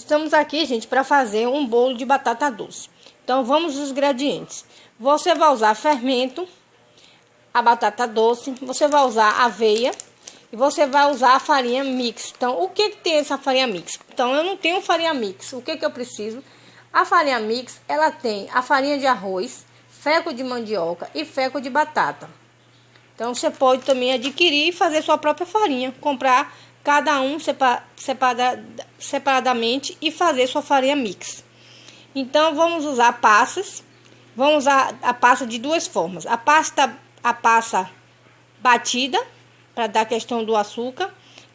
Estamos aqui, gente, para fazer um bolo de batata doce. Então, vamos aos ingredientes. Você vai usar fermento, a batata doce, você vai usar aveia e você vai usar a farinha mix. Então, o que tem essa farinha mix? Então, eu não tenho farinha mix. O que eu preciso? A farinha mix, ela tem a farinha de arroz, feco de mandioca e feco de batata. Então, você pode também adquirir e fazer sua própria farinha, comprar cada um separadamente e fazer sua farinha mix. Então, vamos usar passas. Vamos usar a pasta de duas formas. A pasta batida, para dar a questão do açúcar.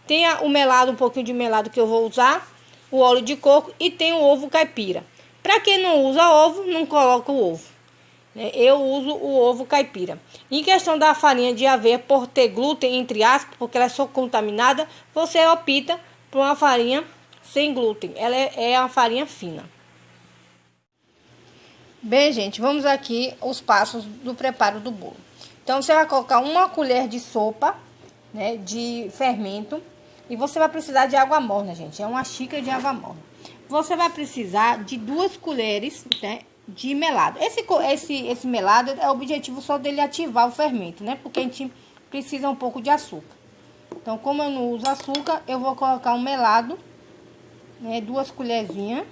Tem o melado, um pouquinho de melado que eu vou usar. O óleo de coco e tem o ovo caipira. Para quem não usa ovo, não coloca o ovo. Eu uso o ovo caipira. Em questão da farinha de aveia, por ter glúten, entre aspas, porque ela é só contaminada, você opta por uma farinha sem glúten. Ela é uma farinha fina. Bem, gente, vamos aqui os passos do preparo do bolo. Então, você vai colocar uma colher de sopa, né, de fermento. E você vai precisar de água morna, gente. É uma xícara de água morna. Você vai precisar de 2 colheres, né, de melado. Esse melado é o objetivo só dele ativar o fermento, né? Porque a gente precisa um pouco de açúcar. Então, como eu não uso açúcar, eu vou colocar um melado, né? 2 colherzinhas.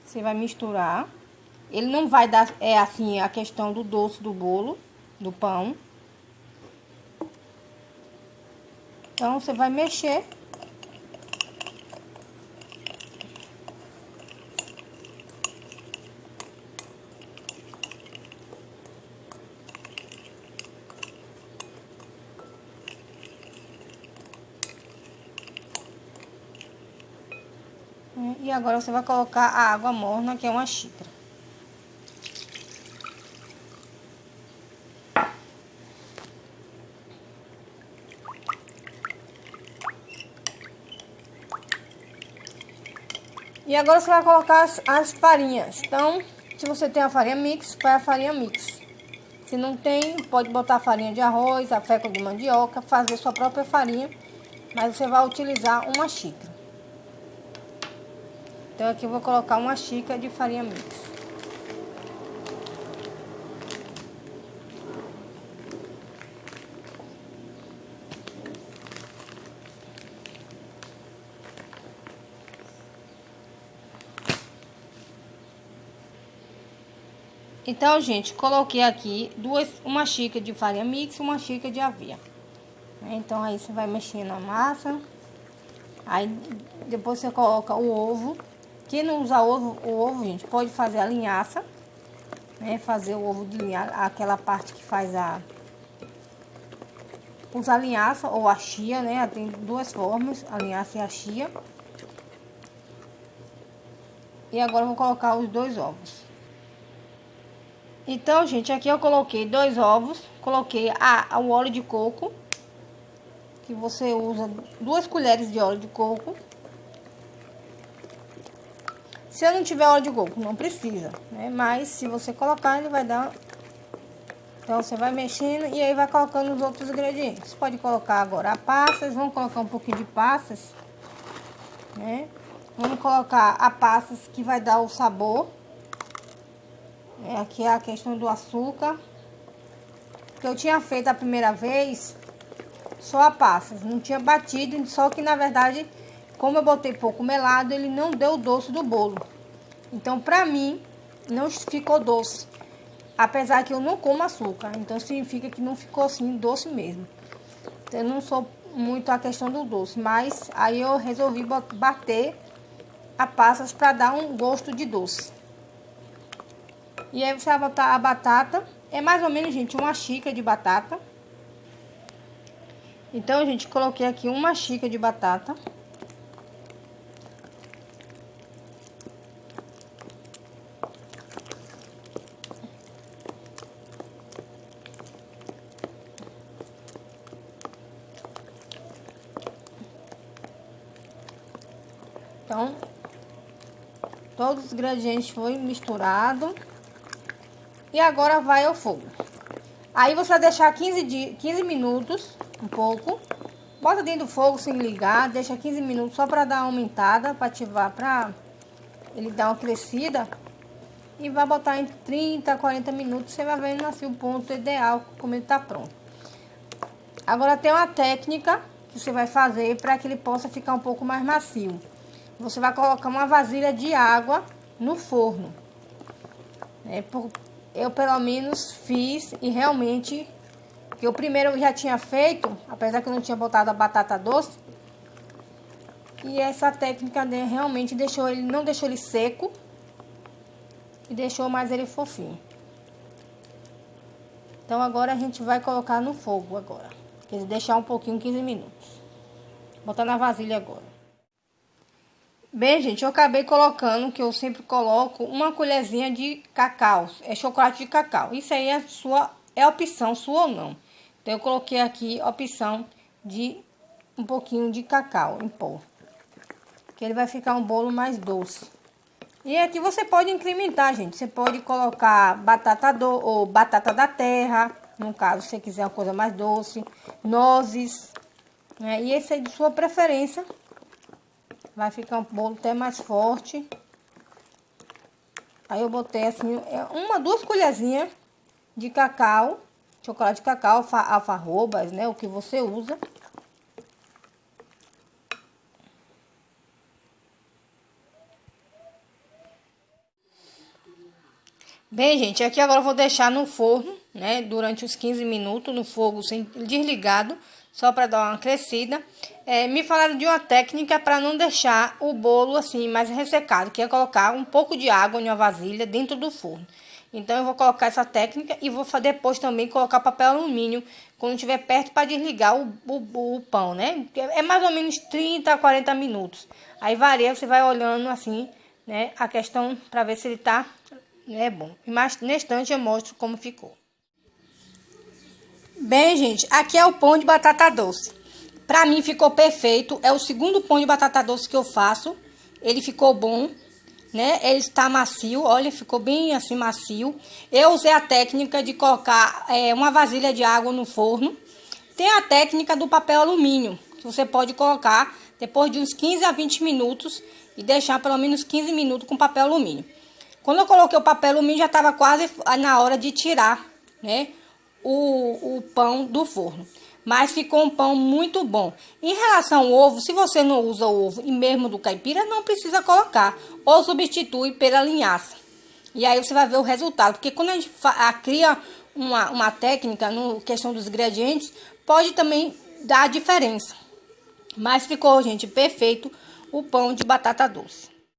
Você vai misturar. Ele não vai dar, assim, a questão do doce do bolo, do pão. Então, você vai mexer. E agora você vai colocar a água morna, que é uma xícara. E agora você vai colocar as farinhas. Então, se você tem a farinha mix, vai a farinha mix. Se não tem, pode botar a farinha de arroz, a feca de mandioca, fazer sua própria farinha. Mas você vai utilizar uma xícara. Então, aqui eu vou colocar uma xícara de farinha mix. Então, gente, coloquei aqui uma xícara de farinha mix e uma xícara de aveia. Então, aí você vai mexendo a massa. Aí, depois você coloca o ovo. Quem não usa o ovo, gente, pode fazer a linhaça, né? Fazer o ovo de linhaça, aquela parte que faz usa a linhaça ou a chia, né? Tem 2 formas, a linhaça e a chia. E agora eu vou colocar os 2 ovos. Então, gente, aqui eu coloquei 2 ovos, coloquei o óleo de coco, que você usa 2 colheres de óleo de coco. Se eu não tiver óleo de coco, não precisa, né? Mas se você colocar, ele vai dar... Então, você vai mexendo e aí vai colocando os outros ingredientes. Pode colocar agora a passas, vamos colocar um pouquinho de passas, né? Vamos colocar a passas que vai dar o sabor. Aqui é a questão do açúcar. Que eu tinha feito a primeira vez só a passas, não tinha batido, só que na verdade, como eu botei pouco melado, ele não deu o doce do bolo. Então, pra mim, não ficou doce. Apesar que eu não como açúcar, então significa que não ficou assim doce mesmo. Então, eu não sou muito a questão do doce, mas aí eu resolvi bater a passas pra dar um gosto de doce. E aí você vai botar a batata, é mais ou menos, gente, uma xícara de batata. Então, gente, coloquei aqui uma xícara de batata. Então, todos os ingredientes foram misturados. E agora vai ao fogo. Aí você vai deixar 15 minutos, um pouco, Bota dentro do fogo sem ligar, deixa 15 minutos só para dar uma aumentada, para ativar, para ele dar uma crescida. E vai botar em 30 a 40 minutos, você vai vendo assim o ponto ideal, como ele tá pronto. Agora tem uma técnica que você vai fazer para que ele possa ficar um pouco mais macio. Você vai colocar uma vasilha de água no forno. Eu pelo menos fiz e realmente, que o primeiro eu já tinha feito, apesar que eu não tinha botado a batata doce. E essa técnica realmente não deixou ele seco e deixou mais ele fofinho. Então agora a gente vai colocar no fogo agora. Deixar um pouquinho, 15 minutos. Botar na vasilha agora. Bem, gente, eu acabei colocando, que eu sempre coloco, uma colherzinha de cacau. É chocolate de cacau. Isso aí é opção sua ou não. Então eu coloquei aqui a opção de um pouquinho de cacau em pó. Que ele vai ficar um bolo mais doce. E aqui você pode incrementar, gente. Você pode colocar ou batata da terra, no caso, se você quiser uma coisa mais doce, nozes, né? E esse é de sua preferência. Vai ficar um bolo até mais forte. Aí eu botei assim, duas colherzinhas de cacau, chocolate de cacau, alfarrobas, né? O que você usa. Bem, gente, aqui agora eu vou deixar no forno, né, durante uns 15 minutos, no fogo desligado, só para dar uma crescida. Me falaram de uma técnica para não deixar o bolo assim mais ressecado, que é colocar um pouco de água em uma vasilha dentro do forno. Então eu vou colocar essa técnica e vou depois também colocar papel alumínio quando estiver perto para desligar o pão, né? É mais ou menos 30 a 40 minutos. Aí varia, você vai olhando assim, né, a questão para ver se ele tá bom. E mais nesse instante eu mostro como ficou. Bem, gente, aqui é o pão de batata doce. Pra mim ficou perfeito. É o segundo pão de batata doce que eu faço. Ele ficou bom, né? Ele está macio, olha, ficou bem assim macio. Eu usei a técnica de colocar uma vasilha de água no forno. Tem a técnica do papel alumínio, que você pode colocar depois de uns 15 a 20 minutos e deixar pelo menos 15 minutos com papel alumínio. Quando eu coloquei o papel alumínio, já estava quase na hora de tirar, né, o pão do forno. Mas ficou um pão muito bom. Em relação ao ovo, se você não usa o ovo e mesmo do caipira, não precisa colocar. Ou substitui pela linhaça. E aí você vai ver o resultado. Porque quando a gente cria uma técnica no questão dos ingredientes, pode também dar diferença. Mas ficou, gente, perfeito o pão de batata doce.